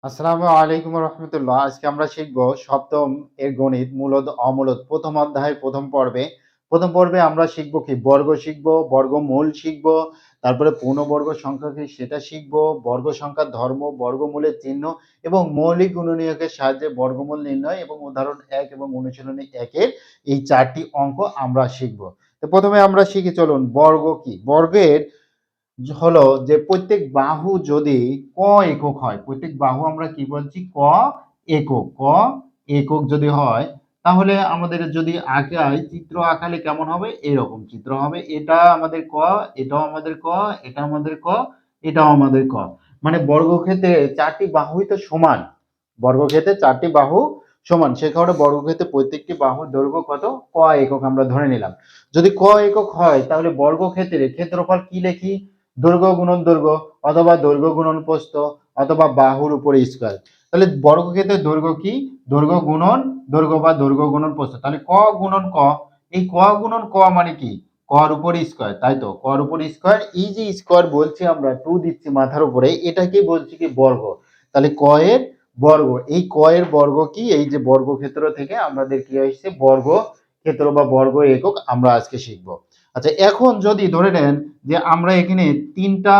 আসসালামু আলাইকুম রহমতুল্লাহ। আজকে আমরা শিখব সপ্তম এর গণিত মূলদ অমূলদ প্রথম অধ্যায়ের প্রথম পর্বে আমরা শিখব কি বর্গ শিখব, বর্গমূল শিখব, তারপরে পূর্ণবর্গ সংখ্যা কি সেটা শিখব, বর্গ সংখ্যার ধর্ম, বর্গমূলের চিহ্ন এবং মৌলিক গুণনীয়কের সাহায্যে বর্গমূল নির্ণয় এবং উদাহরণ ১ এবং অনুশীলনী ১ এর এই ৪টি অঙ্ক আমরা শিখব। তো প্রথমে আমরা শিখি, চলুন বর্গ কি। বর্গের হলো যে প্রত্যেক বাহু যদি ক একক হয়, প্রত্যেক বাহু আমরা কি বলছি ক একক যদি হয়, তাহলে আমাদের যদি আঁকায় চিত্র আঁকালে কেমন হবে, এরকম চিত্র হবে। এটা আমাদের ক, এটাও আমাদের ক, এটা আমাদের ক, এটাও আমাদের ক। মানে বর্গক্ষেত্রে চারটি বাহুই তো সমান, বর্গক্ষেত্রে চারটি বাহু সমান, সে কারণে বর্গক্ষেত্রে প্রত্যেকটি বাহুর দৈর্ঘ্য কত, ক একক আমরা ধরে নিলাম। যদি ক একক হয় তাহলে বর্গক্ষেত্রে ক্ষেত্রফল কি লিখি, দৈর্ঘ্য গুণন দৈর্ঘ্য, অথবা দৈর্ঘ্য গুণন প্রস্থ, অথবা বাহুর উপরে স্কয়ার। তাহলে বর্গক্ষেত্রের দৈর্ঘ্য কি, দৈর্ঘ্য গুণন দৈর্ঘ্য বা দৈর্ঘ্য গুণন প্রস্থ। তাহলে ক গুণন ক, এই ক গুণন ক মানে কি, কর উপর স্কয়ার, তাই তো, কর উপর স্কয়ার। এই যে স্কয়ার বলছি আমরা, টু দিচ্ছি মাথার উপরে, এটাকে বলছি কি বর্গ। তাহলে ক এর বর্গ, এই ক এর বর্গ কি, এই যে বর্গক্ষেত্র থেকে আমাদের কি আসছে বর্গ ক্ষেত্র বা বর্গ একক আমরা আজকে শিখবো। আচ্ছা, এখন যদি ধরে নেন যে আমরা এখানে তিনটা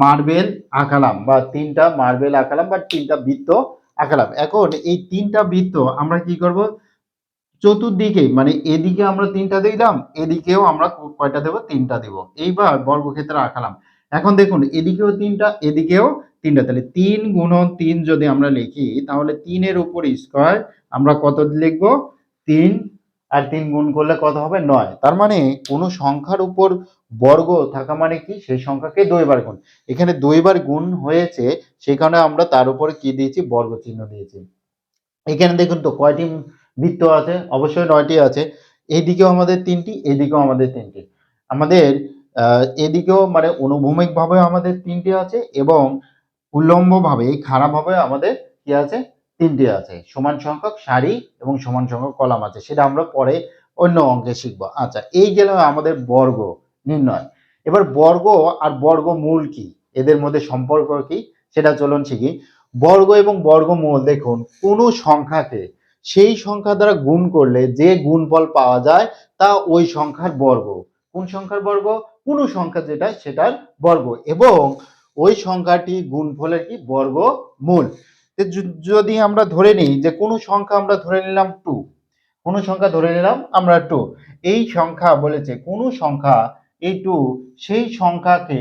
মার্বেল আঁকালাম বা তিনটা বৃত্ত আঁকালাম। এখন এই তিনটা বৃত্ত আমরা কি করব, চতুর্দিকে মানে এদিকে আমরা তিনটা দিলাম, এদিকেও আমরা কয়টা দেব, তিনটা দেব। এইবার বর্গক্ষেত্র আঁকালাম। এখন দেখুন এদিকেও তিনটা, এদিকেও তিনটা, তাহলে 3 গুণন 3 যদি আমরা লিখি, তাহলে 3 এর উপর স্কয়ার আমরা কত লিখবো, 3। আর 3 গুণ করলে কত হবে, 9। তার মানে কোনো সংখ্যার উপর বর্গ থাকা মানে কি, সেই সংখ্যাকে 2 বার গুণ। এখানে 2 বার গুণ হয়েছে, সেই কারণে আমরা তার উপরে কি দিয়েছি, বর্গ চিহ্ন দিয়েছি। এখানে দেখুন তো কয়টি বৃত্ত আছে, অবশ্যই 9টি আছে। এইদিকেও আমাদের 3টি, এদিকেও আমাদের 3টি। আমাদের এদিকেও মানে অনুভূমিক ভাবে আমাদের 3টি আছে, এবং উল্লম্ব ভাবে খাড়া ভাবে আমাদের কি আছে, 3টি আছে। সমান সংখ্যক সারি এবং সমান সংখ্যক কলাম আছে, সেটা আমরা পরে অন্য অঙ্কে শিখবো। আচ্ছা, এই গেল আমাদের বর্গ নির্ণয়। এবার বর্গ আর বর্গমূল কি, এদের মধ্যে সম্পর্ক কি, সেটা চলুন শিখি। বর্গ এবং বর্গমূল, দেখুন কোনো সংখ্যাকে সেই সংখ্যা দ্বারা গুণ করলে যে গুণফল পাওয়া যায় তা ওই সংখ্যার বর্গ। কোন সংখ্যার বর্গ, কোনো সংখ্যা যেটা সেটার বর্গ, এবং ওই সংখ্যাটি গুণফলের কি, বর্গমূল। যদি আমরা ধরে নিই যে কোনো সংখ্যা আমরা ধরে নিলাম 2, কোনো সংখ্যা ধরে নিলাম আমরা 2, এই সংখ্যা বলেছে কোনো সংখ্যা, এই 2 সেই সংখ্যাকে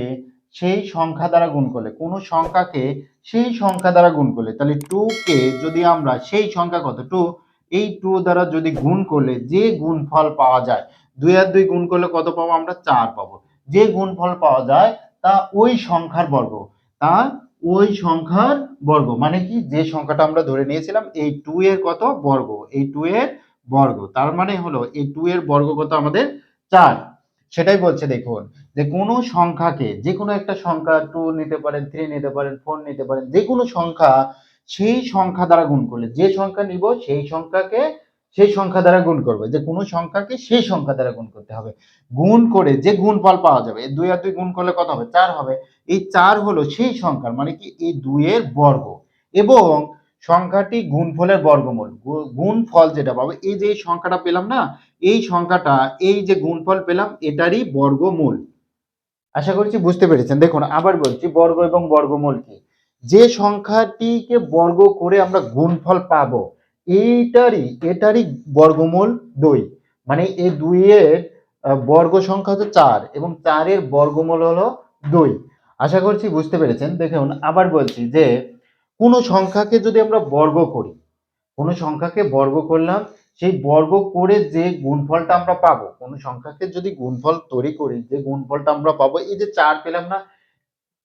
সেই সংখ্যা দ্বারা গুণ করলে, কোনো সংখ্যাকে সেই সংখ্যা দ্বারা গুণ করলে, তাহলে 2 কে যদি আমরা সেই সংখ্যা কত 2, এই 2 দ্বারা যদি গুণ করলে যে গুণফল পাওয়া যায়, 2 আর 2 গুণ করলে কত পাবো আমরা, 4 পাবো। যে গুণফল পাওয়া যায় তা ওই সংখ্যার বর্গ, তা ওই সংখ্যার বর্গ। মানে কি, যে সংখ্যাটা আমরা ধরে নিয়েছিলাম এই 2 এর কত বর্গ, এই 2 এর বর্গ। তার মানে হলো এই 2 এর বর্গ কত আমাদের 4। সেটাই বলছে, দেখুন যে কোনো সংখ্যাকে, যে কোনো একটা সংখ্যা 2 নিতে পারেন, 3 নিতে পারেন, 4 নিতে পারেন, যে কোনো সংখ্যা সেই সংখ্যা দ্বারা গুণ করলে, যে সংখ্যা নিব সেই সংখ্যাকে সেই সংখ্যা দ্বারা গুণ করবে, যে কোনো সংখ্যাকে সেই সংখ্যা দ্বারা গুণ করতে হবে। গুণ করে যে গুণফল পাওয়া যাবে, 2 আর 2 গুণ করলে কত হবে, 4 হবে। এই 4 হলো সেই সংখ্যার, মানে কি এই 2 এর বর্গ, এবং সংখ্যাটি গুণফলের বর্গমূল। গুণফল যেটা পাবো, এই যে এই সংখ্যাটা পেলাম না, এই সংখ্যাটা, এই যে গুণফল পেলাম এটারই বর্গমূল। আশা করছি বুঝতে পেরেছেন। দেখুন আবার বলছি, বর্গ এবং বর্গমূল কি, যে সংখ্যাটিকে বর্গ করে আমরা গুণফল পাবো, এটারই বর্গমূল 2। মানে এই 2 এর বর্গ সংখ্যা হচ্ছে 4, এবং 4 এর বর্গমূল হলো 2। আশা করছি বুঝতে পেরেছেন। দেখুন আবার বলছি যে কোনো সংখ্যাকে যদি আমরা বর্গ করি, কোনো সংখ্যাকে বর্গ করলাম, সেই বর্গ করে যে গুণফলটা আমরা পাবো, কোনো সংখ্যাকে যদি গুণফল তৈরি করি, যে গুণফলটা আমরা পাবো, এই যে 4 পেলাম না,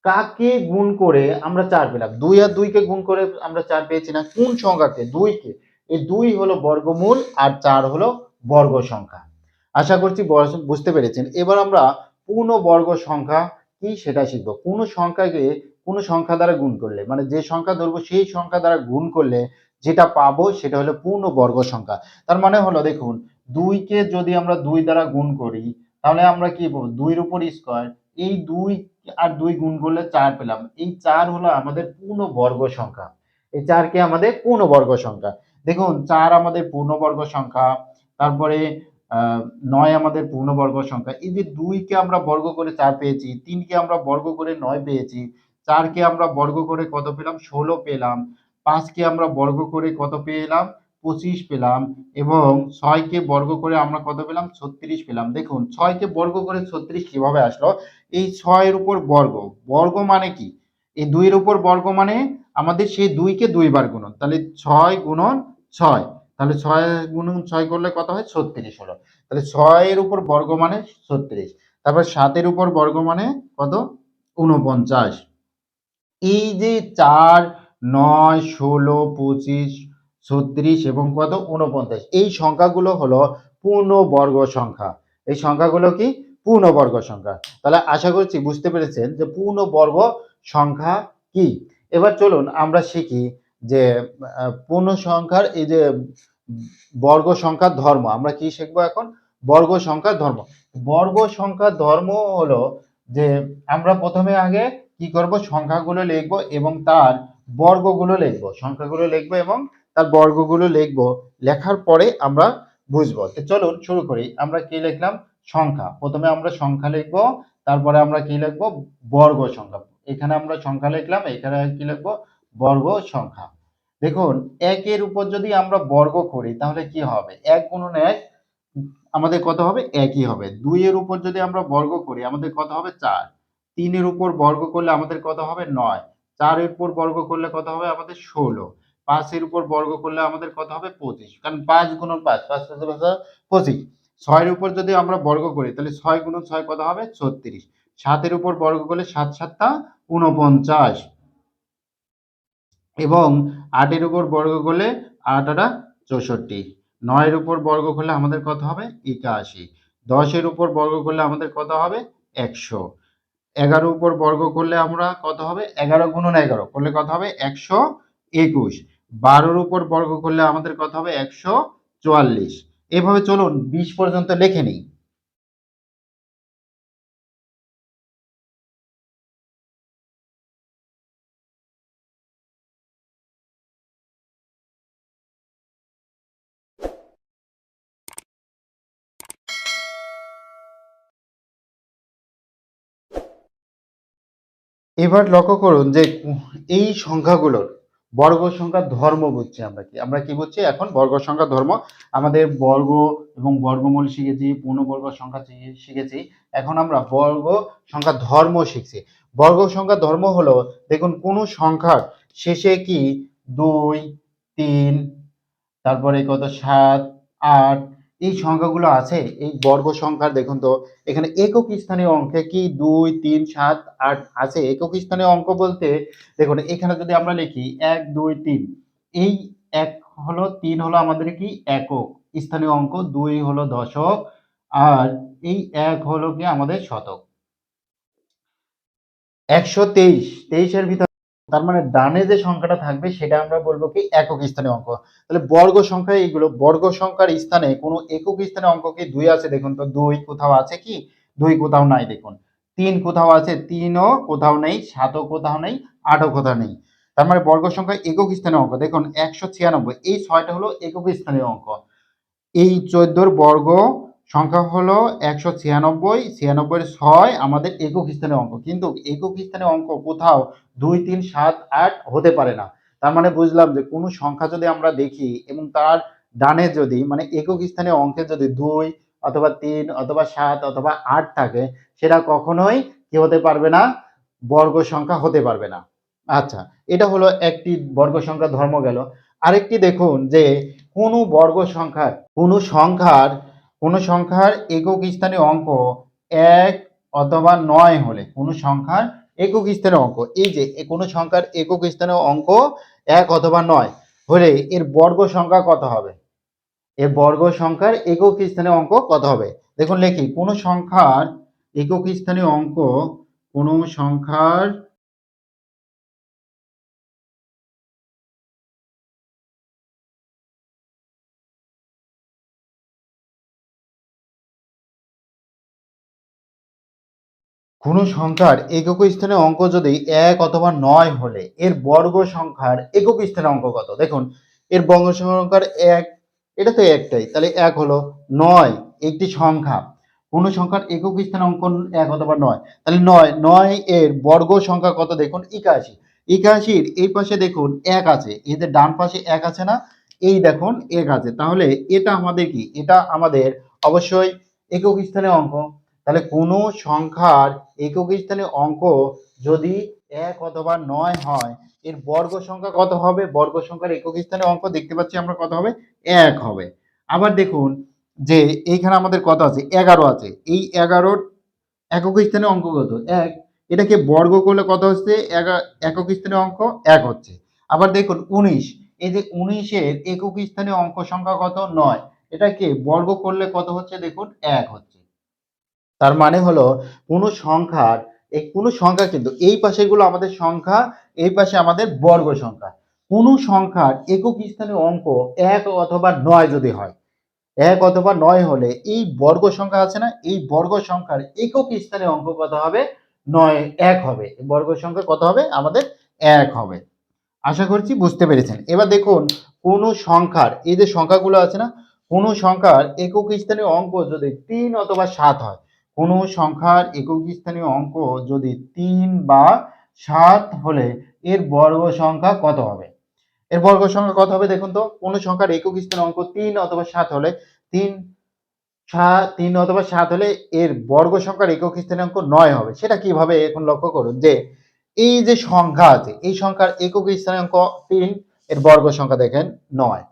কাকে গুণ করে আমরা 4 পেলাম, 2 আর 2 কে গুণ করে আমরা 4 পেয়েছি না, কোন সংখ্যাকে, 2 কে। এই 2 হলো বর্গমূল আর 4 হলো বর্গ সংখ্যা। আশা করছি বুঝতে পেরেছেন। এবার আমরা পূর্ণবর্গ সংখ্যা কি সেটা শিখব। কোনো সংখ্যাকে কোনো সংখ্যা দ্বারা গুণ করলে, মানে যে সংখ্যা ধরবো সেই সংখ্যা দ্বারা গুণ করলে যেটা পাবো সেটা হলো পূর্ণবর্গ সংখ্যা। তার মানে হলো, দেখুন 2 কে যদি আমরা 2 দ্বারা গুণ করি, তাহলে আমরা কি পাবো, 2 এর উপর স্কয়ার। এই 2 আর 2 গুণ করলে 4 পেলাম, এই 4 হলো আমাদের পূর্ণবর্গ সংখ্যা। এই 4 কি আমাদের পূর্ণবর্গ সংখ্যা। দেখুন 4 আমাদের পূর্ণবর্গ সংখ্যা, তারপরে আ 9 আমাদের পূর্ণবর্গ সংখ্যা। এই যে 2 কে আমরা বর্গ করে 4 পেয়েছি, 3 কে আমরা বর্গ করে 9 পেয়েছি, 4 কে আমরা বর্গ করে কত পেলাম? 16 পেলাম। 5 কে আমরা বর্গ করে কত পেলাম? 25 পেলাম এবং 6 কে বর্গ করে আমরা কত পেলাম? 36 পেলাম। দেখুন 6 কে বর্গ করে 36 কিভাবে আসলো? এই 6 এর উপর বর্গ। বর্গ মানে কি? এই 2 এর উপর বর্গ মানে আমাদের সেই 2 কে 2 বার গুণন। তাহলে 6 গুণন 6। তাহলে 6 গুণন 6 করলে কত হয়? 36 হলো। তাহলে 6 এর উপর বর্গ মানে 36। তারপর 7 এর উপর বর্গ মানে কত? 49। এই যে 4, 9, 16, 25, 36 এবং কত? 49, এই সংখ্যাগুলো হলো পূর্ণবর্গ সংখ্যা। এই সংখ্যাগুলো কি? পূর্ণবর্গ সংখ্যা। তাহলে আশা করছি বুঝতে পেরেছেন যে পূর্ণবর্গ সংখ্যা কি। এবার চলুন আমরা শিখি যে পূর্ণ সংখ্যার এই যে বর্গ সংখ্যার ধর্ম। আমরা কি শিখবো এখন? বর্গ সংখ্যার ধর্ম। বর্গ সংখ্যার ধর্ম হলো যে আমরা প্রথমে আগে কি করব? সংখ্যাগুলো লিখব এবং তার বর্গগুলো লিখব। সংখ্যাগুলো লিখব এবং তার বর্গগুলো লিখব। লেখার পরে আমরা বুঝবো। তো চলুন শুরু করি। আমরা কি লিখলাম? সংখ্যা। প্রথমে আমরা সংখ্যা লিখব, তারপরে আমরা কি লিখব? বর্গ সংখ্যা। এখানে আমরা সংখ্যা লিখলাম, এখানে কি লিখব? বর্গ সংখ্যা। দেখুন ১ এর উপর যদি আমরা বর্গ করি তাহলে কি হবে? ১ গুণন ১ আমাদের কত হবে? ১ই হবে। ২ এর উপর যদি আমরা বর্গ করি আমাদের কত হবে? ৪। ৩ এর উপর বর্গ করলে আমাদের কত হবে? ৯। ৪ এর উপর বর্গ করলে কত হবে? আমাদের ১৬। ৫ এর উপর বর্গ করলে আমাদের কত হবে? ২৫। কারণ ৫ গুণন ৫, ৫ ৫ ২৫। ৬ এর উপর যদি আমরা বর্গ করি তাহলে ৬ গুণন ৬ কত হবে? ৩৬। ৭ এর উপর বর্গ করলে ৭ ৭ ৪৯ এবং ৮ এর উপর বর্গ করলে ৮ ৮ ৬৪। ৯ এর উপর বর্গ করলে আমাদের কত হবে? ৮১। ১০ এর উপর বর্গ করলে আমাদের কত হবে? ১০০। ১১ উপর বর্গ করলে আমরা কত হবে? ১১ গুণন ১১ করলে কত হবে? ১২১। ১২ এর উপর বর্গ করলে আমাদের কত হবে? ১৪৪। এভাবে চলুন ২০ পর্যন্ত লিখে নিই। এবার লক্ষ্য করুন যে এই সংখ্যাগুলোর বর্গ সংখ্যার ধর্ম বুঝছি আমরা কি? আমরা কি বুঝছি এখন? বর্গ সংখ্যার ধর্ম। আমাদের বর্গ এবং বর্গমূল শিখেছি, পূর্ণবর্গ সংখ্যা শিখেছি। এখন আমরা বর্গ সংখ্যার ধর্ম শিখছি। বর্গ সংখ্যার ধর্ম হলো দেখুন কোন সংখ্যার শেষে কি ২, ৩, তারপরে কত ৭, ৮ এই সংখ্যাগুলো আছে। এই বর্গ সংখ্যার দেখুন তো এখানে একক স্থানীয় অঙ্কে কি ২, ৩, ৭, ৮ আছে। একক স্থানীয় অঙ্ক বলতে দেখুন এখানে যদি আমরা লিখি ১, ২, ৩, এই ১ হলো ৩ হলো আমাদের কি একক স্থানীয় অঙ্ক, ২ হলো দশক আর এই ১ হলো কি আমাদের শতক। ১২৩, ২৩ এর ভিতর তার মানে ডানে যে সংখ্যাটা থাকবে সেটা আমরা বলবো কি একক স্থানীয় অঙ্ক। তাহলে বর্গ সংখ্যা এইগুলো বর্গ সংখ্যার স্থানে কোনো একক স্থানীয় অঙ্ক কি ২ আছে দেখুন তো ২ কোথাও আছে কি? ২ কোথাও নাই দেখুন। ৩ কোথাও আছে? ৩ ও কোথাও নেই, ৭ ও কোথাও নেই, ৮ ও কোথাও নেই। তার মানে বর্গ সংখ্যা একক স্থানীয় অঙ্ক। দেখুন ১৯৬ এই ৬ টা হলো একক স্থানীয় অঙ্ক। এই ১৪ বর্গ সংখ্যা হলো ১৯৬, ৯৬ এর ৬ আমাদের একক স্থানীয় অঙ্ক। কিন্তু একক স্থানীয় অঙ্ক কোথাও ২, ৩, ৭, ৮ হতে পারে না। তার মানে বুঝলাম যে কোনো সংখ্যা যদি আমরা দেখি এবং তার ডানে যদি মানে একক স্থানীয় অঙ্কে যদি ২ অথবা ৩ অথবা ৭ অথবা ৮ থাকে সেটা কখনোই কি হতে পারবে না? বর্গ সংখ্যা হতে পারবে না। আচ্ছা, এটা হলো একটি বর্গ সংখ্যার ধর্ম গেল। আরেকটি দেখুন যে কোনো সংখ্যার একক স্থানীয় অঙ্ক ১ অথবা ৯ হলে কোনো সংখ্যার একক স্থানীয় অঙ্ক এই যে কোনো সংখ্যার একক স্থানীয় অঙ্ক ১ অথবা ৯ হলে এর বর্গ সংখ্যা কত হবে? এর বর্গ সংখ্যার একক স্থানীয় অঙ্ক কত হবে? দেখুন লিখি কোনো সংখ্যার একক স্থানীয় অঙ্ক কোনো সংখ্যার কোন সংখ্যার একক স্থানে অঙ্ক যদি ১ অথবা ৯ হলে এর বর্গ সংখ্যার একক স্থানে অঙ্ক কত? দেখুন এর বর্গ সংখ্যার ১, এটা তো একটাই, তাহলে ১ হলো। ৯ একটি সংখ্যা, কোন সংখ্যার একক স্থানে অঙ্ক ১ অথবা ৯, তাহলে ৯ এর বর্গ সংখ্যা কত দেখুন ৮১। ৮১ এই পাশে দেখুন ১ আছে, এই যে ডান পাশে ১ আছে না, এই দেখুন ১ আছে, তাহলে এটা আমাদের কি? এটা আমাদের অবশ্যই একক স্থানে অঙ্ক। তাহলে কোনো সংখ্যার একক স্থানে অঙ্ক যদি ১ অথবা ৯ হয়, এর বর্গ সংখ্যা কত হবে? বর্গ সংখ্যার একক স্থানে অঙ্ক দেখতে পাচ্ছি আমরা কত হবে? ১ হবে। আবার দেখুন যে এইখানে আমাদের কত আছে? ১১ আছে। এই ১১ র একক স্থানে অঙ্ক কত? ১। এটাকে বর্গ করলে কত হচ্ছে? একক স্থানে অঙ্ক ১ হচ্ছে। আবার দেখুন ১৯, এই যে ১৯ এর একক স্থানে অঙ্ক সংখ্যা কত? ৯। এটাকে বর্গ করলে কত হচ্ছে? দেখুন ১ হচ্ছে। তার মানে হলো কোনো সংখ্যার কোনো সংখ্যা কিন্তু এই পাশেগুলো আমাদের সংখ্যা, এই পাশে আমাদের বর্গ সংখ্যা। কোনো সংখ্যার একক স্থানীয় অঙ্ক ১ অথবা ৯ যদি হয়, ১ অথবা ৯ হলে এই বর্গ সংখ্যা আছে না, এই বর্গ সংখ্যার একক স্থানীয় অঙ্ক কত হবে? ৯, ১ হবে। বর্গ সংখ্যা কত হবে? আমাদের ১ হবে। আশা করছি বুঝতে পেরেছেন। এবার দেখুন কোন সংখ্যার এই যে সংখ্যাগুলো আছে না, কোন সংখ্যার একক স্থানীয় অঙ্ক যদি ৩ অথবা ৭ হয়, কোন সংখ্যার একক স্থানীয় অঙ্ক যদি ৩ বা ৭ হলে এর বর্গ সংখ্যা কত হবে? এর বর্গ সংখ্যা কত হবে দেখুন তো? কোন সংখ্যার একক স্থানীয় অঙ্ক ৩ অথবা ৭ হলে ৩ ৩ অথবা ৭ হলে এর বর্গ সংখ্যার একক স্থানীয় অঙ্ক ৯ হবে। সেটা কিভাবে? এখন লক্ষ্য করুন যে এই যে সংখ্যা আছে, এই সংখ্যার একক স্থানীয় অঙ্ক ৩, এর বর্গ সংখ্যা দেখেন ৯।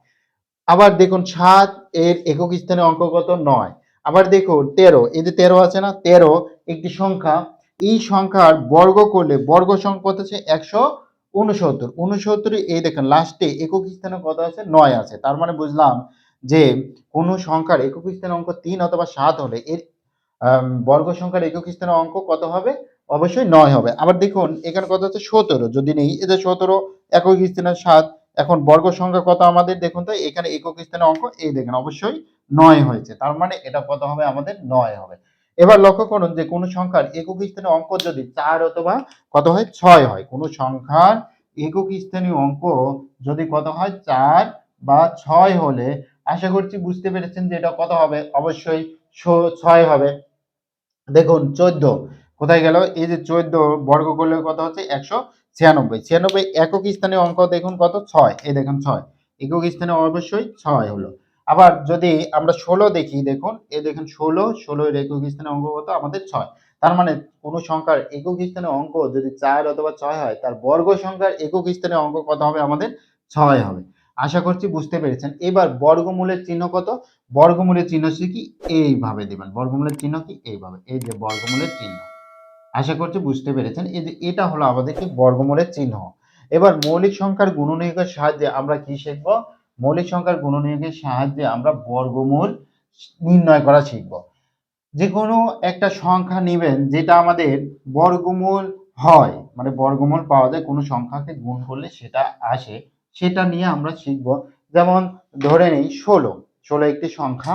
আবার দেখুন ৭ এর একক স্থানীয় অঙ্ক কত? ৯। আবার দেখুন ১৩, এই যে ১৩ আছে না? ১৩ একটি সংখ্যা। এই সংখ্যার বর্গ করলে বর্গ সংখ্যা কত আছে? ১৬৯। ৬৯ এই দেখেন লাস্টে একক স্থানে কত আছে? ৯ আছে। তার মানে বুঝলাম যে কোন সংখ্যার একক স্থানীয় অঙ্ক ৩ অথবা ৭ হলে এর বর্গ সংখ্যার একক স্থানীয় অঙ্ক কত হবে? অবশ্যই ৯ হবে। আবার দেখুন এখানে কত হচ্ছে? ১৭ যদি নেই, এই যে ১৭ একক স্থানীয় ৭, এখন বর্গ সংখ্যা কত আমাদের দেখুন তো? এখানে একক স্থানীয় অঙ্ক এই দেখেন অবশ্যই ৯ হয়েছে। তার মানে এটা কত হবে আমাদের? ৯ হবে। এবার লক্ষ্য করুন যে কোন সংখ্যার একক স্থানীয় অঙ্ক যদি ৪ অথবা কত হয়? ৬ হয়। কোন সংখ্যার একক স্থানীয় অঙ্ক যদি কত হয়? ৪ বা ৬ হলে আশা করছি বুঝতে পেরেছেন যে এটা কত হবে? অবশ্যই ৬ হবে। দেখুন ১৪ কোথায় গেল? এই যে ১৪ বর্গ করলে কত হচ্ছে? ১৯৬। ৯৬ একক স্থানীয় অঙ্ক দেখুন কত? ৬। এই দেখুন ৬। একক স্থানে অবশ্যই ৬ হলো। আবার যদি আমরা ১৬ দেখি, দেখুন এই দেখুন ১৬, ১৬ এর একক স্থানীয় অঙ্ক কত? আমাদের ৬। তার মানে কোন সংখ্যার একক স্থানীয় অঙ্ক যদি ৪ অথবা ৬ হয়, তার বর্গ সংখ্যার একক স্থানীয় অঙ্ক কত হবে আমাদের? ৬ হবে। আশা করছি বুঝতে পেরেছেন। এবার বর্গমূলের চিহ্ন কত? বর্গমূলের চিহ্ন হচ্ছে কি এইভাবে দিবেন। বর্গমূলের চিহ্ন কি এইভাবে। এই যে বর্গমূলের চিহ্ন। আশা করছি বুঝতে পেরেছেন। এই যে এটা হলো আমাদের কি বর্গমূলের চিহ্ন। এবার মৌলিক সংখ্যার গুণনীয়কের সাহায্যে আমরা কি শিখব? মৌলিক সংখ্যার গুণনীয়কের সাহায্যে আমরা বর্গমূল নির্ণয় করা শিখব। যেকোনো একটা সংখ্যা নিবেন যেটা আমাদের বর্গমূল হয়, মানে বর্গমূল পাওয়া যায়, কোনো সংখ্যাকে গুণ করলে সেটা আসে, সেটা নিয়ে আমরা শিখব। যেমন ধরে নেই ১৬, ১৬ একটি সংখ্যা।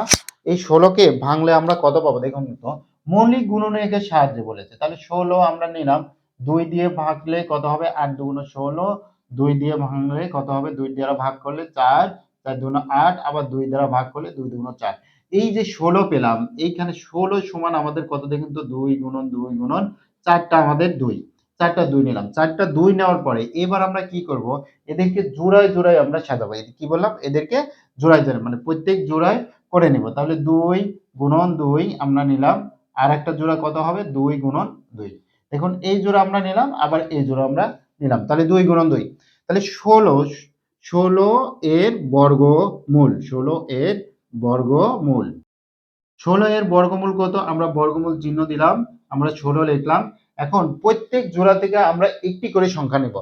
এই ১৬কে ভাঙলে আমরা কত পাবো দেখুন তো? মৌলিক গুণনীয়কের সাহায্যে বলেছে, তাহলে ১৬ আমরা নিলাম, ২ দিয়ে ভাগলে কত হবে? ৮ দুগুণ ১৬, ২ দিয়ে ভাঙলে কত হবে? ২ দ্বারা ভাগ করলে ৪, ৪ দুগুণ ৮, আবার ২ দ্বারা ভাগ করলে ২ দুগুণ ৪। এই যে ১৬ পেলাম, এইখানে ১৬ সমান আমাদের কত দেখুন তো? ২ গুণন ২ গুণন ৪ টা আমাদের ২। ৪ টা ২ নিলাম। ৪ টা ২ নেওয়ার পরে এবার আমরা কি করব? এদেরকে জোড়ায়, জোড়ায় আমরা সাজাবো। কি বললাম? এদেরকে জোড়ায়, জোড়ায় মানে প্রত্যেক জোড়ায় করে নিব। তাহলে ২ গুণন ২ আমরা নিলাম। আরেকটা জোড়া কত হবে? ২ গুণন ২। দেখুন এই জোড়া আমরা নিলাম, আবার এই জোড়া আমরা নিলাম। তাহলে ২ গুণন ২। তাহলে ১৬ এর বর্গমূল, ১৬ এর বর্গমূল। ১৬ এর বর্গমূল কত? আমরা বর্গমূল চিহ্ন দিলাম, আমরা ১৬ লিখলাম। এখন প্রত্যেক জোড়া থেকে আমরা একটি করে সংখ্যা নেব।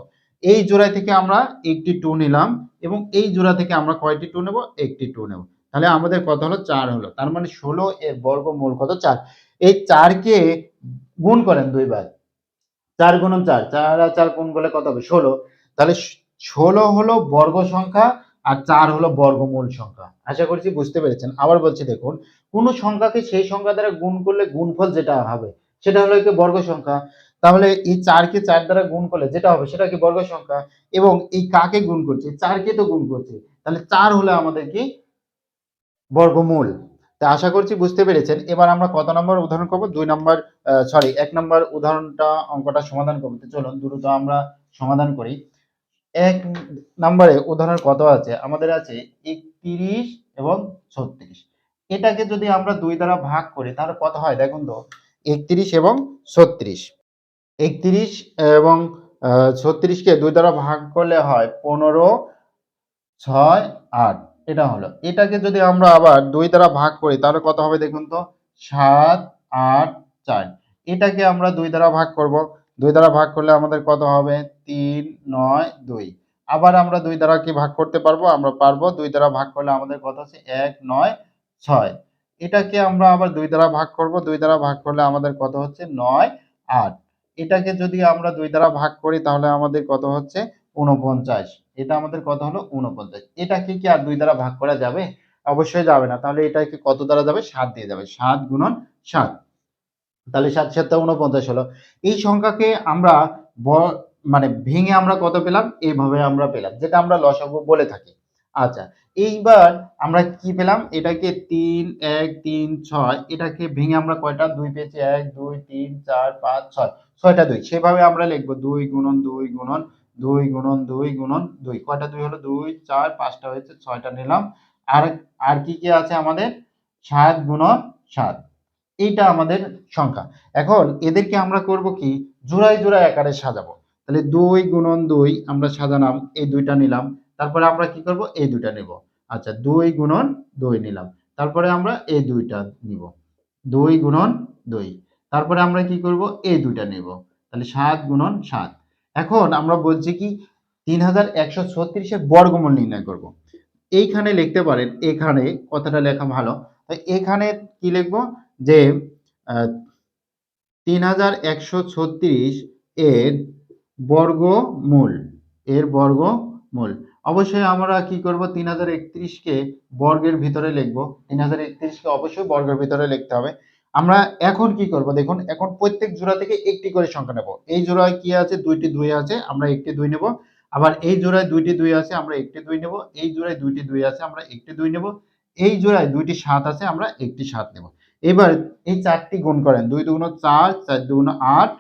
এই জোড়া থেকে আমরা একটি 2 নিলাম এবং এই জোড়া থেকে আমরা কয়টি 2 নেব? একটি 2 নেব। তাহলে আমাদের কত হলো? ৪ হলো। তার মানে ১৬ এর বর্গমূল কত? ৪। এই ৪ কে গুণ করেন ২ বার। ৪ গুণন ৪, ৪ আর ৪ গুণ করলে কত হবে? ১৬। তাহলে ১৬ হলো বর্গ সংখ্যা আর ৪ হলো বর্গমূল সংখ্যা। আশা করছি বুঝতে পেরেছেন। আবার বলছি দেখুন, কোন সংখ্যাকে সেই সংখ্যা দ্বারা গুণ করলে গুণফল যেটা হবে সেটা হলো কি বর্গ সংখ্যা। তাহলে এই 4 কে 4 দ্বারা গুণ করলে যেটা হবে সেটা কি বর্গ সংখ্যা, এবং এই কাকে গুণ করছে, 4 কে তো গুণ করছে, তাহলে 4 হলো আমাদের কি বর্গমূল। তা আশা করছি বুঝতে পেরেছেন। এবার আমরা কত নম্বর উদাহরণ করব? 2 নম্বর, 1 নম্বর উদাহরণটা, অঙ্কটা সমাধান করব। তো চলুন দ্রুত আমরা সমাধান করি। 1 নম্বরে উদাহরণ কত আছে? আমাদের আছে 31 এবং 36। এটাকে যদি আমরা 2 দ্বারা ভাগ করি তাহলে কত হয় দেখুন তো? 31 এবং 36। 31 এবং 36 কে 2 দ্বারা ভাগ করলে হয় 15, 6, 8। এটা হলো। এটাকে যদি আমরা আবার 2 দ্বারা ভাগ করি তাহলে কত হবে দেখুন তো? 7, 8, 4। এটাকে আমরা 2 দ্বারা ভাগ করব। 2 দ্বারা ভাগ করলে আমাদের কত হবে? 3, 9, 2। আবার আমরা 2 দ্বারা কি ভাগ করতে পারবো? আমরা পারবো। 2 দ্বারা ভাগ করলে আমাদের কত হচ্ছে? 1, 9, 6। এটাকে আমরা আবার 2 দ্বারা ভাগ করব। 2 দ্বারা ভাগ করলে আমাদের কত হচ্ছে? 9, 8। এটাকে যদি আমরা 2 দ্বারা ভাগ করি তাহলে আমাদের কত হচ্ছে? 49। এটা আমাদের কত হলো? 49। এটাকে কি আর 2 দ্বারা ভাগ করা যাবে? অবশ্যই যাবে না। তাহলে এটাকে কত দ্বারা যাবে? 7 দিয়ে যাবে। 7 গুণন 7। তাহলে 7 7 টা 49 হলো। এই সংখ্যাকে আমরা ব মানে ভেঙে আমরা কত পেলাম? এভাবে আমরা পেলাম। যেটা আমরা লসাগু বলে থাকি। আচ্ছা, এইবার আমরা কি পেলাম? এটাকে 3, 1, 3, 6 এটাকে ভেঙে আমরা কয়টা 2 পেয়েছি? 1, 2, 3, 4, 5, 6। 6 টা 2। সেভাবে আমরা লিখব 2 গুণন 2 গুণন 2 গুণন 2 গুণন 2। কয়টা 2 হলো? 2, 4, 5 টা হয়েছে, 6 টা নিলাম। আর আর কি আছে আমাদের? 7 গুণন 7। এইটা আমাদের সংখ্যা। এখন এদেরকে আমরা করব কি? জোড়ায় জোড়ায় আকারে সাজাবো। তাহলে 2 গুণন 2 আমরা সাজালাম, এই 2 টা নিলাম। তারপরে আমরা কি করব? এই 2 টা নেব। আচ্ছা, 2 গুণন 2 নিলাম। তারপরে আমরা এই 2 টা নিব। 2 গুণন 2। তারপরে আমরা কি করব? এই 2 টা নেব। তাহলে 7 গুণন 7। এখন আমরা বলছি কি 3136 এর বর্গমূল নির্ণয় করব। এইখানে লিখতে পারেন, এখানে কথাটা লেখা ভালো। তাই এখানে কি লিখব? যে আ 3136 এর বর্গমূল, এর বর্গমূল। অবশ্যই আমরা কি করব? 3031 কে বর্গের ভিতরে লিখব। 3031 কে অবশ্যই বর্গের ভিতরে লিখতে হবে। আমরা এখন কি করব? দেখুন, এখন প্রত্যেক জোড়া থেকে একটি করে সংখ্যা নেব। এই জোড়ায় কি আছে? 2 টি 2 আছে, আমরা একটি 2 নেব। আবার এই জোড়ায় 2 টি 2 আছে, আমরা একটি 2 নেব। এই জোড়ায় 2 টি 2 আছে, আমরা একটি 2 নেব। এই জোড়ায় 2 টি 7 আছে, আমরা একটি 7 নেব। এবার এই 4 টি গুণ করেন। 2 দুগুণ 4, 4 দুগুণ 8,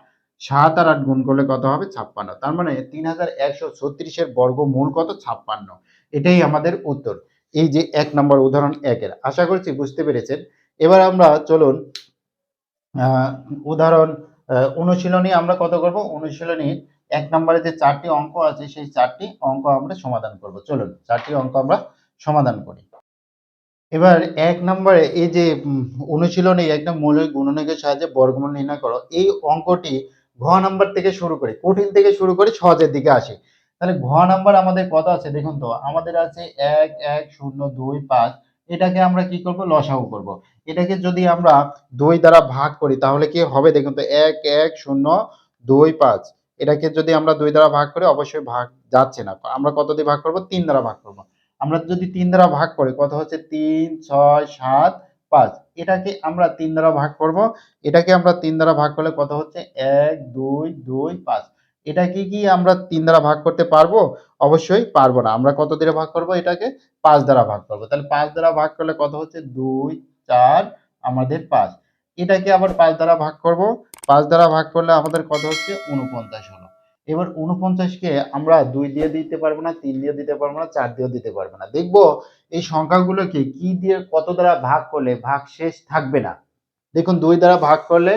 7 আর 8 গুণ করলে কত হবে? 56। তার মানে 3136 এর বর্গমূল কত? 56। এটাই আমাদের উত্তর। এই যে 1 নম্বর উদাহরণ 1 এর। আশা করছি বুঝতে পেরেছেন। এবার আমরা চলুন আ উদাহরণ অনুশীলনী আমরা কত করব? অনুশীলনীর 1 নম্বরে যে 4 টি অঙ্ক আছে সেই 4 টি অঙ্ক আমরা সমাধান করব। চলুন 4 টি অঙ্ক আমরা সমাধান করি। এবার ১ নম্বরে এই যে অনুশীলনী একটা মৌলিক গুণনীয়কের সাহায্যে বর্গমূল নির্ণয় করো। এই অঙ্কটি ঘ নাম্বার থেকে শুরু করে, কঠিন থেকে শুরু করে সহজের দিকে আসে। তাহলে ঘ নাম্বার আমাদের কত আছে দেখুন তো? আমাদের আছে ১, ১, ০, ২, ৫। এটাকে আমরা কি করব? লসাগু করব। এটাকে যদি আমরা ২ দ্বারা ভাগ করি তাহলে কি হবে দেখুন তো? ১, ১, ০, ২, ৫। এটাকে যদি আমরা ২ দ্বারা ভাগ করি অবশ্যই ভাগ যাচ্ছে না। আমরা কত দিয়ে ভাগ করব? ৩ দ্বারা ভাগ করব। আমরা যদি ৩ দ্বারা ভাগ করি কত হচ্ছে? ৩, ৬, ৭, ৫। এটাকে আমরা ৩ দ্বারা ভাগ করব। এটাকে আমরা ৩ দ্বারা ভাগ করলে কত হচ্ছে? ১, ২, ২, ৫। এটাকে কি আমরা ৩ দ্বারা ভাগ করতে পারবো? অবশ্যই পারবো না। আমরা কত দিয়ে ভাগ করব এটাকে? ৫ দ্বারা ভাগ করব। তাহলে ৫ দ্বারা ভাগ করলে কত হচ্ছে? ২, ৪ আমাদের ৫। এটাকে আবার ৫ দ্বারা ভাগ করব। ৫ দ্বারা ভাগ করলে আমাদের কত হচ্ছে? ৪৯ হলো। এবার ৪৯ কে আমরা ২ দিয়ে দিতে পারবো না, ৩ দিয়ে দিতে পারবো না, ৪ দিয়েও দিতে পারবো না। দেখব এই সংখ্যাগুলোকে কি দিয়ে কত দ্বারা ভাগ করলে ভাগশেষ থাকবে না। দেখুন ২ দ্বারা ভাগ করলে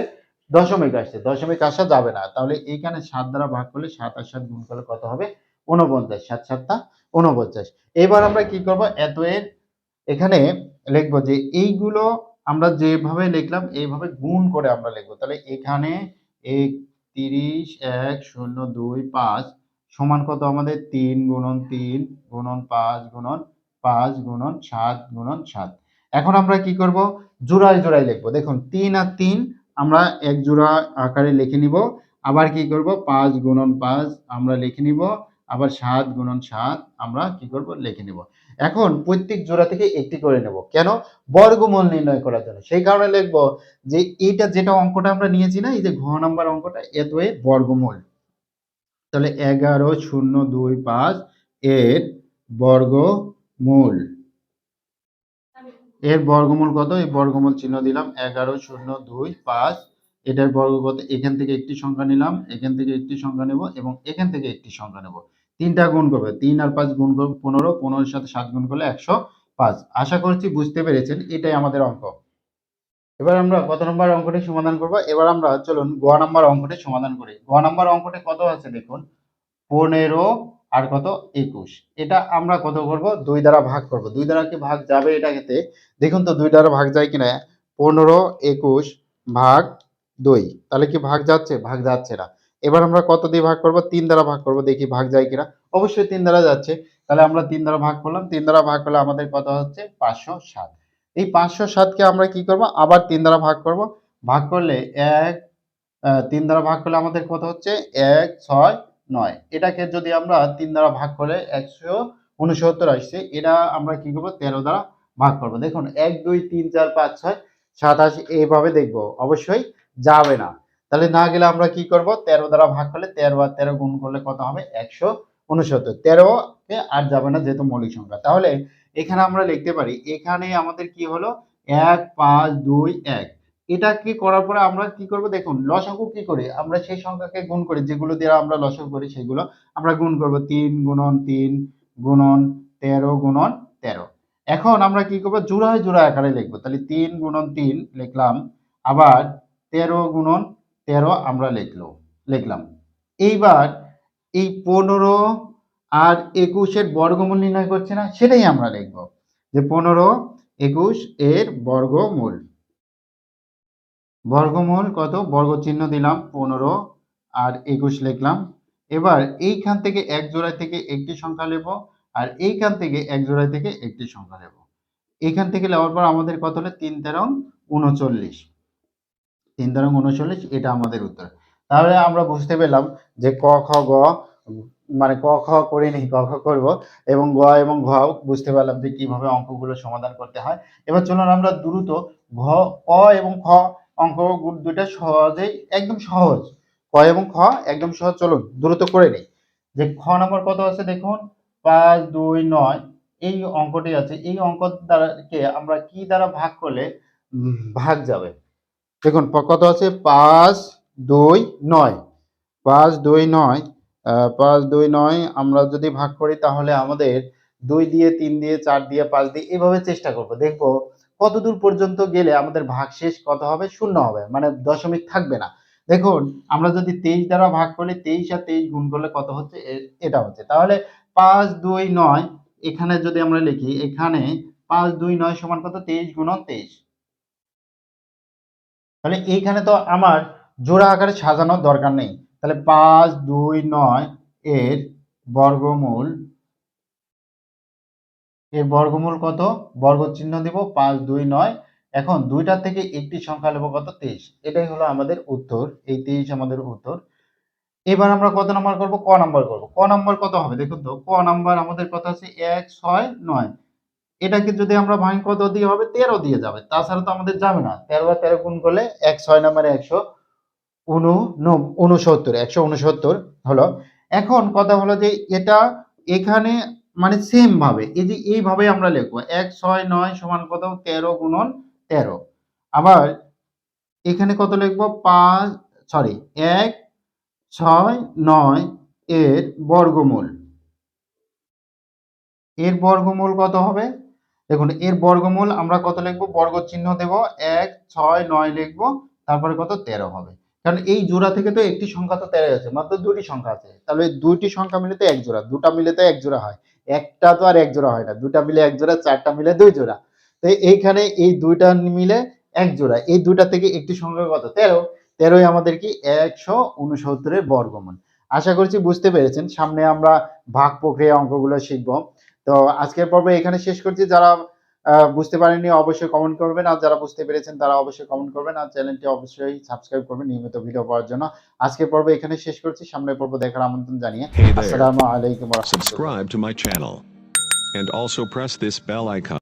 দশমিক আসছে। দশমিক আসা যাবে না। তাহলে এইখানে ৭ দ্বারা ভাগ করলে ৭ আর ৭ গুণ করলে কত হবে? ৪৯। ৭ ৭ টা ৪৯। এবার আমরা কি করব? এতএর এখানে লিখব যে এইগুলো আমরা যেভাবে লিখলাম এইভাবে গুণ করে আমরা লিখব। তাহলে এখানে ৩১, ১, ০, ২, ৫ সমান কত আমাদের? ৩ গুণন ৩ গুণন ৫ গুণন ৫ গুণন ৭ গুণন ৭। এখন আমরা কি করব? জোড়ায় জোড়ায় লিখব। দেখুন ৩ আর ৩ আমরা এক জোড়া আকারে লিখে নিব। আবার কি করব? ৫ গুণন ৫ আমরা লিখে নিব। আবার 7 গুণন 7 আমরা কি করব লিখে নেব। এখন প্রত্যেক জোড়া থেকে একটি করে নেব। কেন? বর্গমূল নির্ণয় করার জন্য। সেই কারণে লিখব যে এইটা যেটা অঙ্কটা আমরা নিয়েছি না, এই যে ঘ নাম্বার অঙ্কটা, এর বর্গমূল। তাহলে 11,025 এর বর্গমূল। এর বর্গমূল কত? এই বর্গমূল চিহ্ন দিলাম 11,025। এটার বর্গ কত? এখান থেকে একটি সংখ্যা নিলাম, এখান থেকে একটি সংখ্যা নেব এবং এখান থেকে একটি সংখ্যা নেব। তিনটা গুণ করবে, 3 আর 5 গুণ করবে 15, 15 এর সাথে 7 গুণ করলে 105। আশা করছি বুঝতে পেরেছেন, এটাই আমাদের অঙ্ক। এবার আমরা কত নম্বর অঙ্কটি সমাধান করব? এবার আমরা চলুন গ নাম্বার অঙ্কটি সমাধান করি। গ নাম্বার অঙ্কটি কত আছে দেখুন, 15 আর কত 21। এটা আমরা কত করব? 2 দ্বারা ভাগ করব। 2 দ্বারা কি ভাগ যাবে এটাতে? দেখুন তো 2 দ্বারা ভাগ যায় কিনা? 15 21 ভাগ 2, তাহলে কি ভাগ যাচ্ছে? ভাগ যাচ্ছে না। এবার আমরা কত দিয়ে ভাগ করব? 3 দ্বারা ভাগ করব, দেখি ভাগ যায় কিনা। অবশ্যই 3 দ্বারা যাচ্ছে। তাহলে আমরা 3 দ্বারা ভাগ করলাম। 3 দ্বারা ভাগ করলে আমাদের কত হচ্ছে? 507। এই 507 কে আমরা কি করব? আবার 3 দ্বারা ভাগ করব। ভাগ করলে 3 দ্বারা ভাগ করলে আমাদের কত হচ্ছে? 1 6 9। এটাকে যদি আমরা 3 দ্বারা ভাগ করে 169 আসছে, এটা আমরা কি করব? 13 দ্বারা ভাগ করব। দেখুন 1 2 3 4 5 6 7 8 এইভাবে দেখব, অবশ্যই যাবে না। তাহলে না গেলে আমরা কি করব? 13 দ্বারা ভাগ করলে 13 আর 13 গুণ করলে কত হবে? 169। 13 কে আর যাবে না যেহেতু মৌলিক সংখ্যা। তাহলে এখানে আমরা লিখতে পারি, এখানে আমাদের কি হলো? 1 5 2 1। এটা কি করার পরে আমরা কি করব? দেখুন লসাগু কি করি? আমরা সেই সংখ্যাকে গুণ করি, যেগুলো দিয়ে আমরা লসাগু করি সেগুলো আমরা গুণ করব। 3 গুণন 3 গুণন 13 গুণন 13। এখন আমরা কি করব? জোড়ায় জোড়ায় আকারে লিখব। তাহলে 3 গুণন 3 লিখলাম, আবার 13 গুণন 13 আমরা লিখলাম। এইবার এই 15 আর 21 এর বর্গমূল নির্ণয় করছে না, সেটাই আমরা লিখব, যে 15 21 এর বর্গমূল। বর্গমূল কত? বর্গ চিহ্ন দিলাম, 15 আর 21 লিখলাম। এবার এইখান থেকে এক জোড়া থেকে একটি সংখ্যা নেব, আর এইখান থেকে এক জোড়া থেকে একটি সংখ্যা নেব। এখান থেকে নেওয়ার পর আমাদের কত হলো? 3 তেরং 39। 3 তেরং 39, এটা আমাদের উত্তর। তাহলে আমরা বুঝতে পেলাম যে ক খ গ, মানে ক খ করিনি, ক খ করব, এবং গ এবং ঘ বুঝতে পারলাম যে কিভাবে অঙ্কগুলো সমাধান করতে হয়। এবার চলুন আমরা দ্রুত ঘ ক এবং খ অঙ্ক দুইটা সহজেই, একদম সহজ, ক এবং খ একদম সহজ, চলুন দ্রুত করে নিই। যে খ নম্বর কত আছে দেখুন, 5 2 9। এই অঙ্কটি আছে, এই অঙ্ক দ্বারা কে আমরা কি দ্বারা ভাগ করলে ভাগ যাবে? দেখুন কত আছে? 5 2 9। 5 2 9, 5 2 9 আমরা যদি ভাগ করি তাহলে আমাদের 2 দিয়ে 3 দিয়ে 4 দিয়ে 5 দিয়ে এভাবে চেষ্টা করব। দেখব কতদূর পর্যন্ত গেলে আমাদের ভাগশেষ কত হবে? শূন্য হবে, মানে দশমিক থাকবে না। দেখুন আমরা যদি 23 দ্বারা ভাগ করি, 23 আর 23 গুণ করলে কত হচ্ছে? এটা হচ্ছে। তাহলে 5 2 9 এখানে যদি আমরা লিখি, এখানে 5 2 9 সমান কত? 23 গুণন 23। তাহলে এইখানে তো আমার জোড়া আকারে সাজানোর দরকার নেই। তাহলে 5 2 9 এর বর্গমূল, এর বর্গমূল কত? বর্গ চিহ্ন দিব, 5 2 9। এখন দুইটা থেকে একটি সংখ্যা নেব, কত? 23। এটাই হলো আমাদের উত্তর, এই 23 আমাদের উত্তর। এবার আমরা কত নাম্বার করব? ক নাম্বার করব। ক নাম্বার কত হবে দেখুন তো, ক নাম্বার আমাদের কত আছে? 1 6 9। এটাকে যদি আমরা ভাঙি কত দিয়ে হবে? 13 দিয়ে যাবে, তাছাড়া তো আমাদের যাবে না। 13 আর 13 গুণ করলে 1 6 নাম্বারে 169 হলো। এখন কথা হলো যে এটা এখানে মানে সেম ভাবে এই যে এইভাবে আমরা লিখবো, 1 6 9 সমান কত? 13 গুণন 13। আবার এখানে কত লিখবো? 1 6 9 এর বর্গমূল। এর বর্গমূল কত হবে? দেখুন এর বর্গমূল আমরা কত লিখবো? বর্গ চিহ্ন দেব, 1 6 9 লিখবো, তারপরে কত? 13 হবে। কারণ এই জোড়া থেকে তো একটি সংখ্যা তো 13 আছে, মাত্র দুটি সংখ্যা আছে। তাহলে দুইটি সংখ্যা মিলে তো এক জোড়া, দুটা মিলে তো এক জোড়া হয়। একটা তো আর এক জোড়া হয় না, দুটা মিলে এক জোড়া, চারটা মিলে দুই জোড়া। তো এইখানে এই দুইটা মিলে এক জোড়া, এই দুইটা থেকে একটি সংখ্যা কত? 13। 13ই আমাদের কি? 169 এর বর্গমূল। আশা করছি বুঝতে পেরেছেন। সামনে আমরা ভাগ প্রক্রিয়া অঙ্কগুলো শিখবো। তো আজকের পর্ব এখানে শেষ করছি। যারা বুঝতে পারেননি অবশ্যই কমেন্ট করবেন। আর যারা বুঝতে পেরেছেন তারা অবশ্যই কমেন্ট করবেন। আর চ্যানেলটি অবশ্যই সাবস্ক্রাইব করবেন নিয়মিত ভিডিও পাওয়ার জন্য। আজকের পর্ব এখানে শেষ করছি। সামনের পর্ব দেখার আমন্ত্রণ জানিয়ে Hey there. আসসালামু আলাইকুম ওয়া রাহমাতুল্লাহ। Subscribe to my channel. And also press this bell icon.